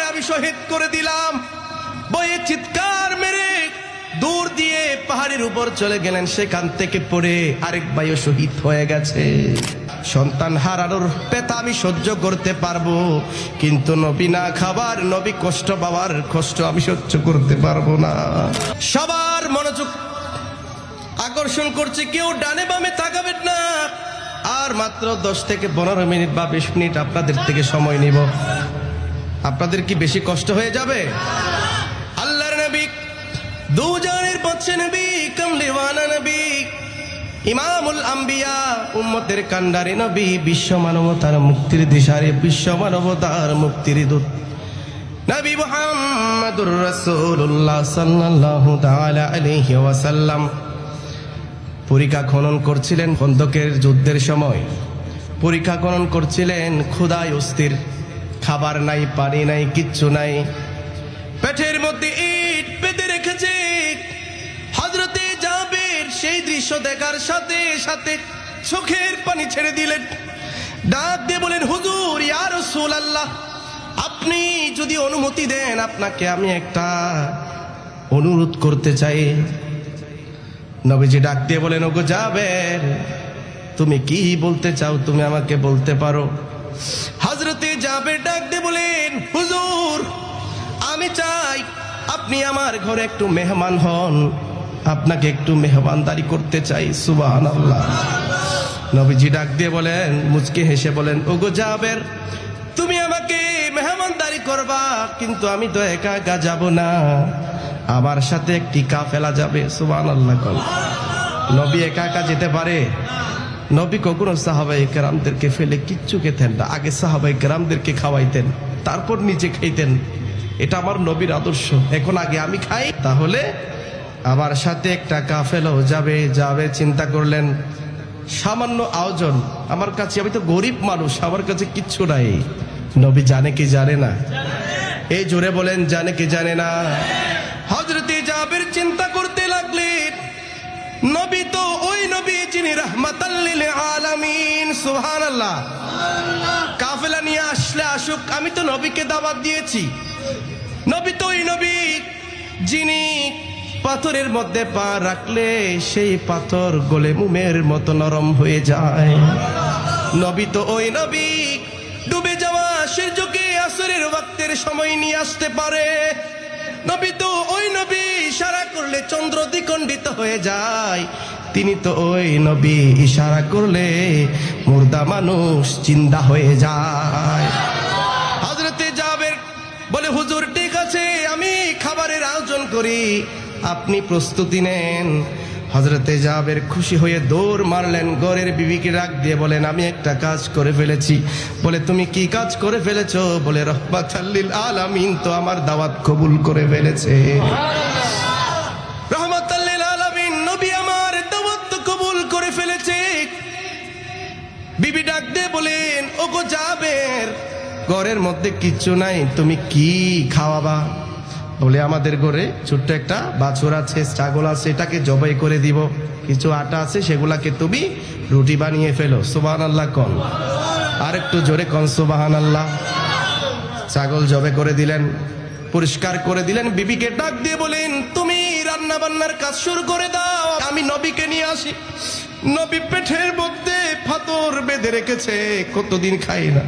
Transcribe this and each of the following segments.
হয় আমি শহীদ করে দিলাম। বয়ে চিৎকার মেরে দূর দিয়ে পাহাড়ের উপর চলে গেলেন। সেখান থেকে পড়ে আরেক ভাইও শহীদ হয়ে গেছে। সন্তান হারানোর ব্যথা আমি সহ্য করতে পারবো, কিন্তু নবী না খাবার, নবী কষ্ট পাওয়ার কষ্ট আমি সহ্য করতে পারবো না। সবার মনোযোগ আকর্ষণ করছে, কেউ ডানে বামে তাকাবেন না। আর মাত্র 10 থেকে 15 মিনিট বা 20 মিনিট আপনাদের থেকে সময় নিব। আপনাদের কি বেশি কষ্ট হয়ে যাবে? আল্লাহর নবী, দুজানের পথে নবী, কামলিওয়ালা নবী, ইমামুল আম্বিয়া, উম্মতের কান্ডারি নবী, বিশ্ব মানবতার মুক্তির দিশারি, বিশ্ব মানবতার মুক্তির দূত নবী মুহাম্মদুর রাসূলুল্লাহ সাল্লাল্লাহু তাআলা আলাইহি ওয়াসাল্লাম পরীক্ষা খনন করছিলেন। খন্দকের যুদ্ধের সময় পরীক্ষা খনন করছিলেন। ক্ষুধায় অস্থির, খাবার নাই, পানি নাই, কিচ্ছু নাই। পেটের মধ্যে ইট পেতে রেখেছে। হযরতে জাবের সেই দৃশ্য দেখার সাথে সাথে চোখের পানি ছেড়ে দিলেন। ডাক দিয়ে বলেন, হুজুর, ইয়া রাসূলুল্লাহ, আপনি যদি অনুমতি দেন, আপনাকে আমি একটা অনুরোধ করতে চাই। নবীজি ডাক দিয়ে বলেন, ওগো জাবের, তুমি কি বলতে চাও, তুমি আমাকে বলতে পারো। হযরতে জাবের ডাক দিয়ে বলেন, হুজুর, আমি চাই আপনি আমার ঘরে একটু মেহমান হন, আপনাকে একটু মেহমানদারি করতে চাই। সুবহানাল্লাহ। নবীজি ডাক দিয়ে বলেন, মুচকি হেসে বলেন, ওগো জাবের, তুমি আমাকে মেহমানদারি করবা, কিন্তু আমি তো একা একা যাব না, আমার সাথে একটি কাফেলা যাবে। সুবহানাল্লাহ। নবী একা একা যেতে পারে? নবী কখনো সাহাবায়ে কেরামদেরকে ফেলে কিচ্ছু খেতেন না। আগে সাহাবায়ে কেরামদেরকে খাওয়াইতেন, তারপর নিজে খাইতেন। এটা আমার নবীর আদর্শ। এখন আগে আমি খাই, তাহলে আমার সাথে একটা কাফেলাও যাবে। যাবে চিন্তা করলেন, সামান্য আয়োজন আমার কাছে, আমি তো গরিব মানুষ, আমার কাছে কিচ্ছু নাই। নবী জানে কি জানে না? এই জোরে বলেন, জানে কি জানে না? হযরতে জাবের চিন্তা করতে লাগলেন, নবী তো ওই নবী যিনি রাহমাতাল লিল আলামিন। সুবহানাল্লাহ। কাফেলা নিয়ে আসলে আসুক, আমি তো নবীকে দাওয়াত দিয়েছি। নবী তো ওই নবী যিনি পাথরের মধ্যে পা রাখলে সেই পাথর গলে মোমের মতো নরম হয়ে যায়। নবী তো ওই নবী ডুবে যাওয়া সূর্যকে আসরের ওয়াক্তের সময় নিয়ে আসতে পারে। নবী তো ওই নবী ইশারা করলে চন্দ্র দ্বিখণ্ডিত হয়ে যায়। তিনি তো ওই নবী ইশারা করলে মুর্দা মানুষ জিন্দা হয়ে যায়। হযরতে জাবের বলে, হুজুর, ঠিক আছে, আমি খাবারের আয়োজন করি, আপনি প্রস্তুতি নেন। হযরতে জাবের খুশি হয়ে দৌড় মারলেন। ঘরের বিবিকে ডাক দিয়ে বলেন, আমি একটা কাজ করে ফেলেছি। বলে, তুমি কি কাজ করে ফেলেছো? বলে, রাহমাতাল লিল আলামিন তো আমার দাওয়াত কবুল করে ফেলেছে। রাহমাতাল লিল আলামিন নবী আমার দাওয়াত কবুল করে ফেলেছে। বিবি ডাক দিয়ে বলেন, ওগো জাবের, ঘরের মধ্যে কিচ্ছু নাই, তুমি কি খাওয়াবা? বলে, আমাদের ঘরে ছোট্ট একটা বাছুর আছে, ছাগল আছে, এটাকে জবাই করে দিব। কিছু আটা আছে, সেগুলাকে তুমি রুটি বানিয়ে ফেলো। সুবহানাল্লাহ কোন? আর একটু জোরে কোন সুবহানাল্লাহ। ছাগল জবাই করে দিলেন, পরিষ্কার করে দিলেন। বিবিকে ডাক দিয়ে বলেন, তুমি রান্না বান্নার কাজ শুরু করে দাও, আমি নবীকে নিয়ে আসি। নবী পেটের মধ্যে পাথর বেঁধে রেখেছে, কতদিন খাই না।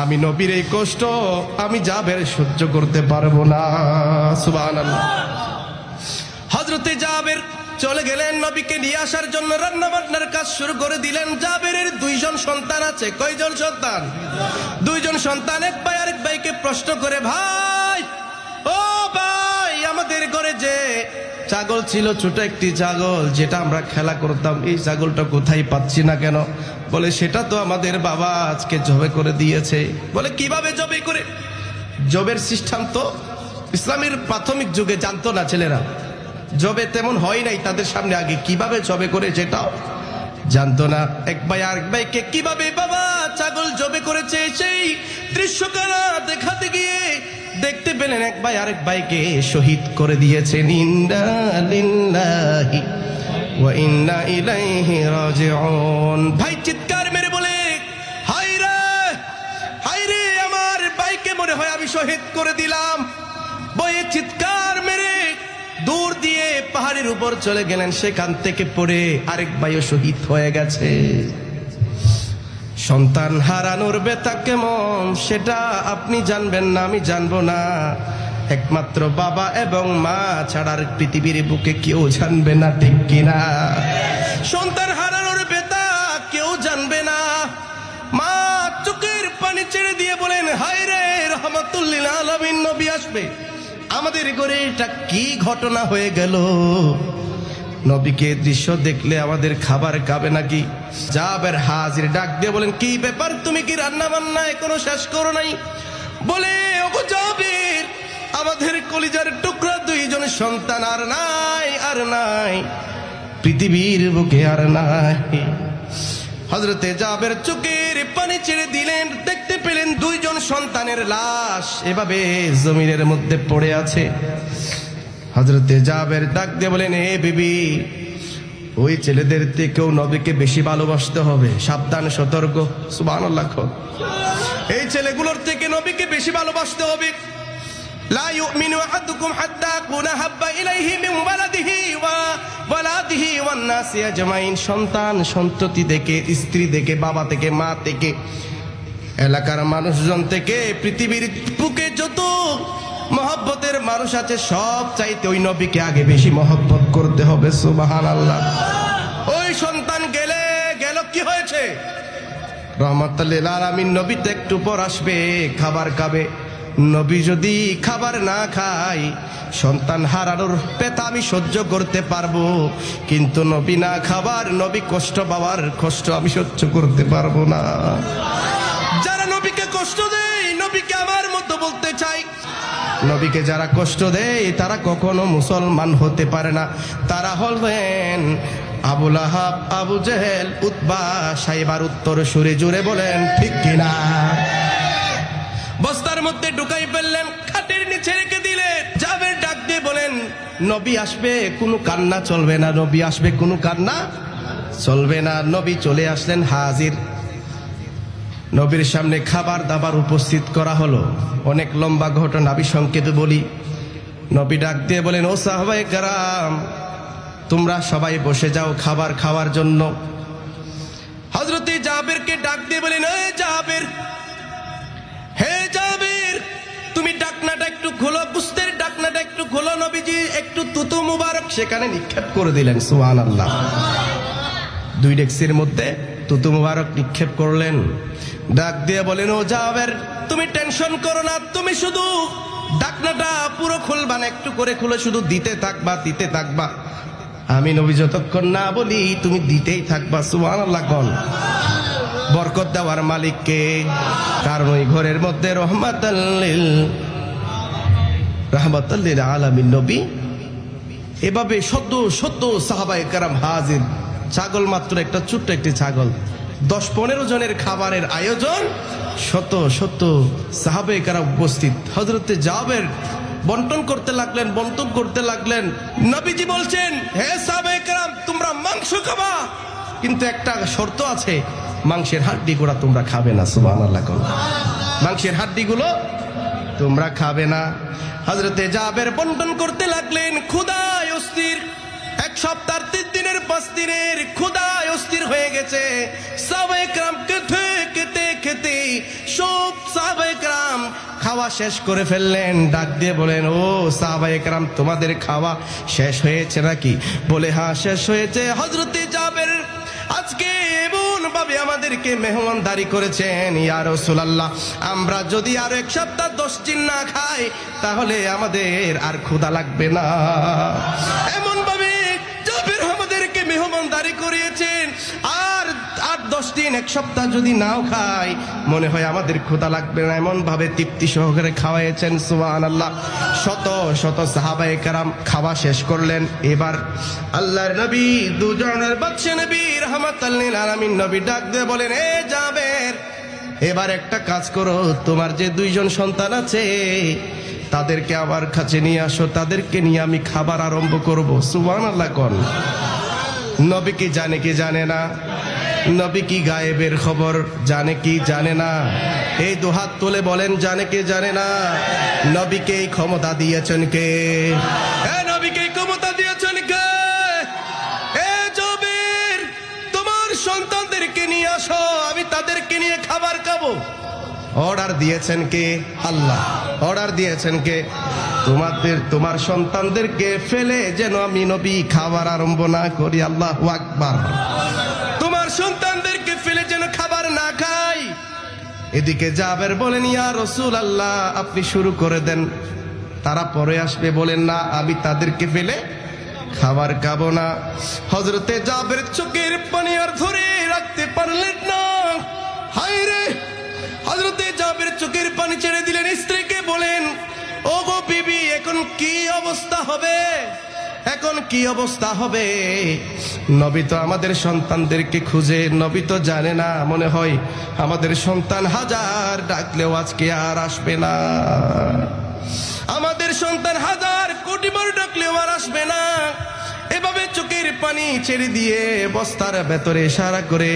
আমি নবীর এই কষ্ট আমি জাবের সহ্য করতে পারবো না। সুবহানাল্লাহ। হযরতে জাবের চলে গেলেন নবীকে নিয়ে আসার জন্য, রান্না বান্নার কাজ শুরু করে দিলেন। জাবেরের 2 জন সন্তান আছে। কয়জন সন্তান? 2 জন সন্তান। এক ভাই আরেক ভাইকে প্রশ্ন করে, ভাই, ও ভাই, আমাদের ঘরে যে ছাগল ছিল, ছোট একটি ছাগল, যেটা আমরা খেলা করতাম, এই ছাগলটা কোথায় পাচ্ছি না কেন? বলে, সেটা তো আমাদের বাবা আজকে জবে করে দিয়েছে। বলে, কিভাবে জবে করে? জবের সিস্টেম তো ইসলামের প্রাথমিক যুগে জানতো না ছেলেরা। জবে তেমন হয় নাই তাদের সামনে, আগে কিভাবে জবে করে সেটাও জানতো না। এক ভাই আরেক ভাইকে কিভাবে বাবা ছাগল জবে করেছে সেই দৃশ্যকারা দেখাতে গিয়ে দেখতে পেলেন এক ভাই আরেক ভাইকে শহীদ করে দিয়েছেন। ইন্না লিল্লাহি ওয়া ইন্না ইলাইহি রাজিউন। ভাই চিৎকার মেরে বলে, হায় রে, আমার ভাইকে মনে হয় আমি শহীদ করে দিলাম। বয়ে চিৎকার মেরে দূর দিয়ে পাহাড়ের উপর চলে গেলেন, সেখান থেকে পড়ে আরেক ভাইও শহীদ হয়ে গেছে। সন্তান হারানোর ব্যথা কেমন সেটা আপনি জানবেন না, আমি জানবো না। একমাত্র বাবা এবং মা ছাড়ার পৃথিবীর বুকে কেউ জানবে না, ঠিক কিনা? সন্তান হারানোর ব্যথা কেউ জানবে না। মা চোখের পানি ছেড়ে দিয়ে বলেন, হায় রে, রাহমাতুল লিল আলামিন নবী আসবে, আমাদের ঘরে এটা কি ঘটনা হয়ে গেল? নবীকে দৃশ্য দেখলে আমাদের খাবার খাবে নাকি? জাবের হাজির ডাক দিয়ে বলেন, কি ব্যাপার, তুমি কি রান্না বান্না এখনো শেষ করো নাই? বলে, ওগো জাবের, আমাদের কলিজার টুকরা দুইজন সন্তান আর নাই, আর নাই, পৃথিবীর বুকে আর নাই। হযরতে জাবের চোখের পানি ছেড়ে দিলেন, দেখতে পেলেন দুইজন সন্তানের লাশ এভাবে জমিনের মধ্যে পড়ে আছে। হযরতে জাবের ডাক দিয়ে বলেন, হে বিবি, ওই ছেলেদের থেকেও নবীকে বেশি ভালোবাসতে হবে, সাবধান, সতর্ক। সুবহানাল্লাহ। এই ছেলেগুলোর থেকে নবীকে বেশি ভালোবাসতে হবে। লা ইউমিনু আহাদুকুম হাত্তা আকুনা হাব্বা ইলাইহি মিন ওয়ালাদিহি ওয়া ওয়ালাদিহি ওয়ান নাসি আজমাইন। সন্তান সন্ততি থেকে, স্ত্রী থেকে, বাবা থেকে, মা থেকে, এলাকার মানুষজন থেকে, পৃথিবীর বুকে যত মহব্বতের মানুষ আছে সব চাইতে ওই নবীকে আগে বেশি মহব্বত করতে হবে। সুবহানাল্লাহ। ওই সন্তান গেল, কি হয়েছে? রাহমাতুল লিল আলামিন নবী তো একটু পর আসবে, খাবার খাবে। নবী যদি খাবার না খায়, সন্তান হারানোর ব্যথা আমি সহ্য করতে পারবো, কিন্তু নবী না খাবার, নবী কষ্ট পাওয়ার কষ্ট আমি সহ্য করতে পারবো না। যারা নবীকে কষ্ট দেয়, নবীকে আমার মতো বলতে চাই, নবীকে যারা কষ্ট দেয় তারা কখনো মুসলমান হতে পারে না। তারা হলেন আবু লাহাব, আবু জেহেল, উতবা, সাইবার উত্তর সুরে জুড়ে বলেন, ঠিক কিনা? বস্তার মধ্যে ঢুকাই ফেললেন, খাটের নিচে রেখে দিলেন। জাবের ডাক দিয়ে বলেন, নবী আসবে, কোনো কান্না চলবে না, নবী আসবে, কোনো কান্না চলবে না। নবী চলে আসলেন হাজির। নবীর সামনে খাবার দাবার উপস্থিত করা হলো। অনেক লম্বা ঘটনা, আমি সংক্ষেপে বলি। নবী ডাক দিয়ে বলেন, ও সাহাবায়ে কেরাম, তোমরা সবাই বসে যাও খাবার খাওয়ার জন্য। হযরতে জাবেরকে ডাক দিয়ে বলেন, এ জাবের, হে জাবের, তুমি ডাকনাটা একটু খোলো, কুস্তের ডাকনাটা একটু খোলো। নবীজি একটু তুতু মুবারক সেখানে নিক্ষেপ করে দিলেন। সুবহানাল্লাহ। দুই ডেক্সির মধ্যে তুতু মুবারক নিক্ষেপ করলেন। ডাক দিয়ে বলেন, ও জাবের, তুমি টেনশন করো না, তুমি শুধু ডাকনাটা পুরো খুলবা না, একটু করে খুলে শুধু দিতে থাকবা, দিতে থাকবা। আমি নবী যতক্ষণ না বলি তুমি দিতেই থাকবা। সুবহানাল্লাহ। কোন বরকত দেওয়ার মালিক কে? কারণ ওই ঘরের মধ্যে রাহমাতুল লিল আলামিন নবী এভাবে শত শত সাহাবায়ে কেরাম হাজির। ছাগল মাত্র একটা ছোট্ট একটি ছাগল, 10-15 জনের খাবারের আয়োজন, শত শত সাহাবায়ে কেরাম উপস্থিত। হযরতে জাবের বন্টন করতে লাগলেন, বন্টন করতে লাগলেন। নবীজি বলছেন, হে সাহাবায়ে কেরাম, তোমরা মাংস খাবা, কিন্তু একটা শর্ত আছে, মাংসের হাড্ডিগুলো তোমরা খাবে না। সুবহানাল্লাহ। মাংসের হাড্ডিগুলো তোমরা খাবে না। হযরতে জাবের বন্টন করতে লাগলেন, ক্ষুধায় অস্থির। 1 সপ্তাহ 3 দিনের 5 দিনের ক্ষুধায় অস্থির হয়ে গেছে। সাহাবায়ে কেরাম খেতে খেতে খেতে সব সাহাবায়ে কেরাম খাওয়া শেষ করে ফেললেন। ডাক দিয়ে বলেন, ও সাহাবায়ে কেরাম, তোমাদের খাওয়া শেষ হয়েছে নাকি? বলে, হ্যাঁ শেষ হয়েছে। হযরতে জাবের আজকে এমন ভাবে আমাদেরকে মেহমানদারি করেছেন, ইয়া রাসূলুল্লাহ, আমরা যদি আর 1 সপ্তাহ 10 দিন না খাই তাহলে আমাদের আর ক্ষুধা লাগবে না। এমন ভাবে জাবের আমাদেরকে মেহমানদারি করিয়েছেন, আর 8-10 দিন 1 সপ্তাহ যদি নাও খাই মনে হয় আমাদের ক্ষুধা লাগবে না, এমন ভাবে তৃপ্তি সহকারে খাওয়াইছেন। সুবহানাল্লাহ। শত শত সাহাবায়ে কেরাম খাওয়া শেষ করলেন। এবার আল্লাহর নবী, দুজনের বাদশা নবী, রাহমাতুল লিল আলামিন নবী ডাক দিয়ে বলেন, এ জাবের, এবার একটা কাজ করো, তোমার যে 2 জন সন্তান আছে তাদেরকে আমার কাছে নিয়ে আসো, তাদেরকে নিয়ে আমি খাবার আরম্ভ করব। সুবহানাল্লাহ। কোন নবী কি জানে কি জানে না? নবী কি গায়েবের খবর জানে কি জানে না? এই দুহাত তুলে বলেন, জানে কি জানে না? নবীকে এই ক্ষমতা দিয়েছেন কে? নবীকে এই ক্ষমতা দিয়েছেন কে? জবের, তোমার সন্তানদেরকে নিয়ে আসো, আমি তাদেরকে নিয়ে খাবার খাবো। অর্ডার দিয়েছেন কে? আল্লাহ। অর্ডার দিয়েছেন কে? তোমার সন্তানদেরকে ফেলে যেন আমি নবী খাবার আরম্ভ না করি। আল্লাহু আকবার। তোমার সন্তানদেরকে ফেলে যেন খাবার না খাই। এদিকে জাবের বলেন, ইয়া রাসূলুল্লাহ আপনি শুরু করে দেন, তারা পরে আসবে। বলেন না, আমি তাদেরকে ফেলে খাবার খাবো না। হযরতে জাবের চোখের পানি আর ধরে রাখতে পারলেন না। হায় রে! হযরতে জাবের চোখের পানি ছেড়ে দিলেন। স্ত্রীকে বলেন, ওগো বিবি, এখন কি অবস্থা হবে? এখন কি অবস্থা হবে? নবী তো আমাদের সন্তানদেরকে খুঁজে, নবী তো জানে না, মনে হয় আমাদের সন্তান হাজার ডাকলেও আজকে আর আসবে না। আমাদের সন্তান হাজার কোটি বার ডাকলেও আর আসবে না। এভাবে চোখের পানি ছেড়ে দিয়ে বস্তার ভেতরে ইশারা করে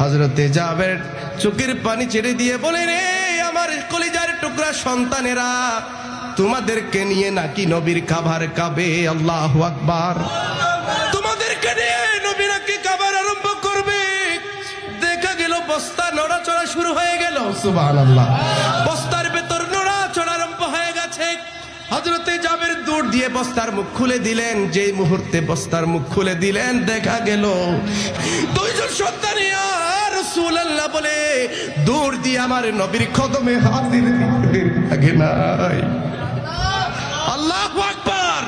হযরতে জাবের চোখের পানি ছেড়ে দিয়ে বলেন, আমার কলিজার টুকরা সন্তানেরা, তোমাদেরকে নিয়ে নাকি নবীর খাবার খাবে। আল্লাহু আকবার। তোমাদেরকে নিয়ে নবী নাকি খাবার আরম্ভ করবে। দেখা গেল বস্তা নড়াচড়া শুরু হয়ে গেল। সুবহানাল্লাহ। বস্তার ভেতর নড়াচড়া আরম্ভ হয়ে গেছে। হযরতে জাবের দৌড় দিয়ে বস্তার মুখ খুলে দিলেন। যে মুহূর্তে বস্তার মুখ খুলে দিলেন, দেখা গেল দুইজন সন্তান ইয়া রাসূলুল্লাহ বলে দৌড় দিয়ে আমার নবীর কদমে হাত দিতে আগে নাই। আল্লাহু আকবার।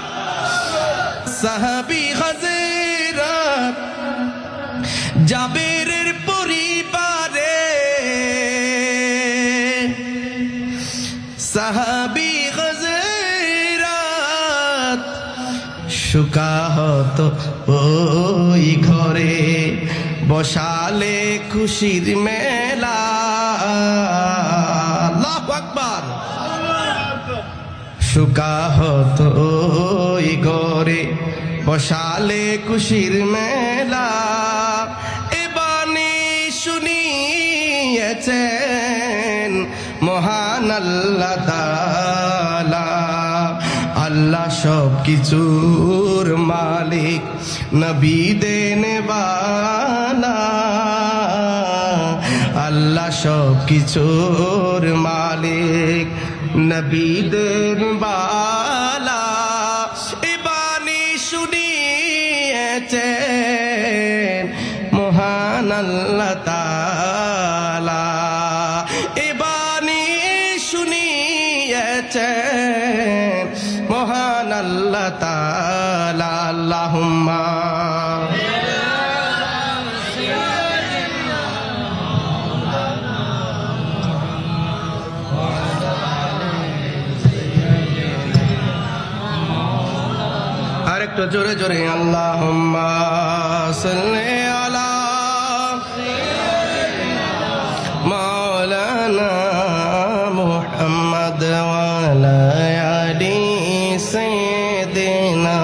সাহাবী হাজেরাত জাবেরের পরিবারে, সাহাবী হাজেরাত সুকাহত ওই ঘরে, বসালে খুশির মেলা। আল্লাহু আকবার। সুকাহত ওই ঘরে, বসালে খুশির মেলা। এ বাণী শুনিয়েছেন মহান আল্লাহ তাআলা। আল্লাহ সব কিছুর মালিক, নবী দেনওয়ালা। আল্লাহ সব কিছুর মালিক, নবী দেনওয়ালা। এ বাণী শুনিয়েছেন মহান আল্লাহ তাআলা। এ বাণী শুনিয়েছেন মহান আল্লাহ তাআলা। আল্লাহুম্মা আরেকটু জোরে জোরে, আল্লাহুম্মা সাল্লি আলা মাওলানা মুহাম্মদ ওয়া আলা আলি সাইয়্যিদিনা।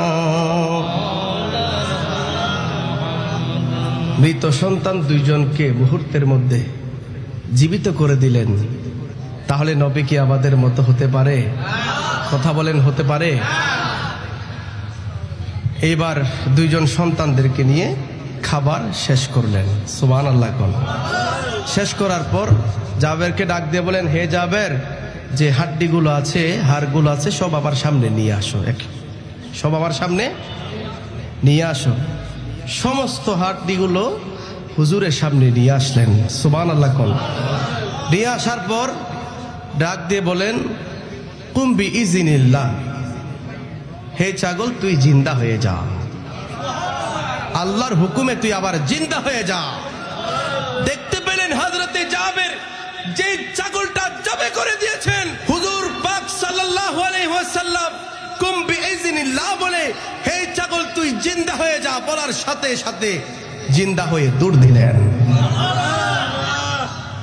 মৃত সন্তান দুইজনকে মুহূর্তের মধ্যে জীবিত করে দিলেন। তাহলে নবী কি আমাদের মতো হতে পারে? কথা বলেন, হতে পারে? এইবার দুইজন সন্তানদেরকে নিয়ে খাবার শেষ করলেন। সুবহানাল্লাহ। শেষ করার পর জাবেরকে ডাক দিয়ে বলেন, হে জাবের, যে হাড্ডিগুলো আছে, হাড়গুলো আছে, সব আমার সামনে নিয়ে আসো। সব আমার সামনে নিয়ে আসো। সমস্ত হাড্ডিগুলো হুজুরের সামনে নিয়ে আসলেন। সুবহানাল্লাহ। নিয়ে আসার পর ডাক দিয়ে বলেন, কুম বিইজনিল্লাহ, হে ছাগল তুই জিন্দা হয়ে যা। আল্লাহর হুকুমে তুই আবার জিন্দা হয়ে যা। দেখতে পেলেন হযরতে জাবের যে ছাগলটা জবে করে দিয়েছেন, হুজুর পাক সাল্লাল্লাহু আলাইহি ওয়াসাল্লাম কুম বিইজনিল্লাহ বলে, হে ছাগল তুই জিন্দা হয়ে যা বলার সাথে সাথে জিন্দা হয়ে দৌড় দিলেন।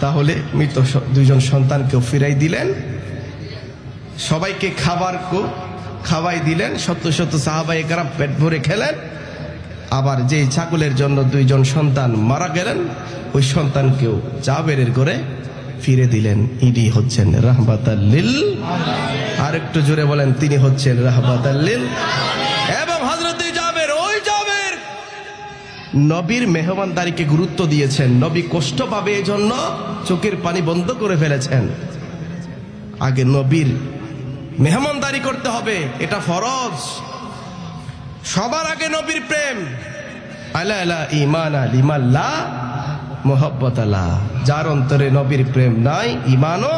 তাহলে মৃত দুইজন সন্তানকেও ফিরাই দিলেন, সবাইকে খাবার খাওয়াই দিলেন। শত শত সাহাবায়ে কেরাম পেট ভরে খেলেন। আবার যে ছাগলের জন্য 2 জন সন্তান মারা গেলেন, ওই সন্তানকেও জাবেরের করে ফিরে দিলেন। ইনি হচ্ছেন রাহমাতাল লিল, আর একটু জোরে বলেন, তিনি হচ্ছেন রাহমাতাল লিল। এবং হযরত জাবের, ওই জাবের নবীর মেহমানদারিকে গুরুত্ব দিয়েছেন। নবী কষ্ট পাবে এজন্য চোখের পানি বন্ধ করে ফেলেছেন। আগে নবীর মেহমানদারি করতে হবে, এটা ফরজ। সবার আগে নবীর প্রেম। আলা আলা ঈমানা লিমান লা মুহাব্বাতা লা, যার অন্তরে নবীর প্রেম নাই, ঈমানও